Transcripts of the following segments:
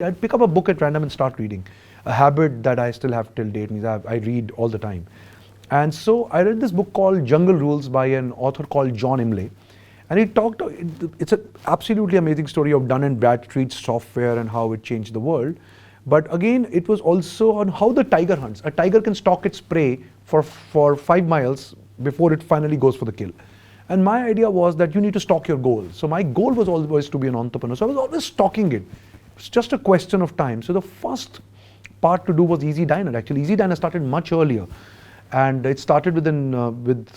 I'd pick up a book at random and start reading, a habit that I still have till date. Means I read all the time. And so I read this book called Jungle Rules by an author called John Imlay. And it's an absolutely amazing story of Dun and Bradstreet software and how it changed the world. But again, it was also on how the tiger hunts. A tiger can stalk its prey for 5 miles before it finally goes for the kill. And my idea was that you need to stalk your goal. So my goal was always to be an entrepreneur. So I was always stalking it. It's just a question of time. So the first part to do was EazyDiner. Actually, EazyDiner started much earlier. And it started with Mr.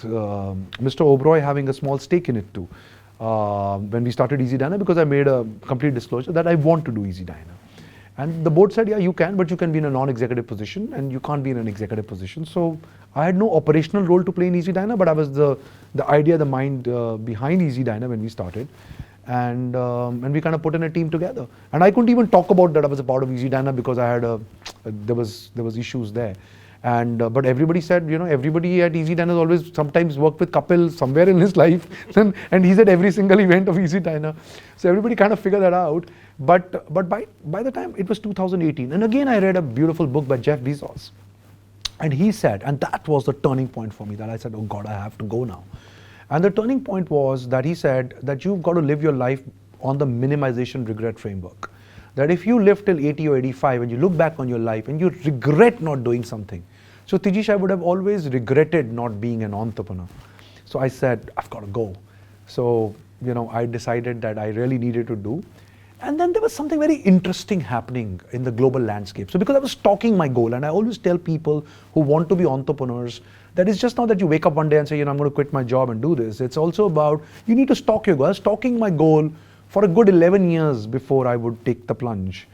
Oberoi having a small stake in it too. When we started EazyDiner, because I made a complete disclosure that I want to do EazyDiner. And the board said, yeah, you can, but you can be in a non-executive position and you can't be in an executive position. So I had no operational role to play in EazyDiner, but I was the idea, the mind behind EazyDiner when we started. And we kind of put in a team together. And I couldn't even talk about that I was a part of EazyDiner because I had there was issues there. And but everybody said, everybody at EazyDiner always sometimes worked with Kapil somewhere in his life, and he's at every single event of EazyDiner. So everybody kind of figured that out. But by the time it was 2018, and again I read a beautiful book by Jeff Bezos, and he said, and that was the turning point for me, that I said, oh God, I have to go now. And the turning point was that he said that you've got to live your life on the minimization regret framework. That if you live till 80 or 85 and you look back on your life and you regret not doing something. So Tijish, I would have always regretted not being an entrepreneur. So I said, I've got to go. So, I decided that I really needed to do. And then there was something very interesting happening in the global landscape. So because I was stalking my goal, and I always tell people who want to be entrepreneurs that it's just not that you wake up one day and say, I'm going to quit my job and do this. It's also about, you need to stalk your goal. I was stalking my goal for a good 11 years before I would take the plunge.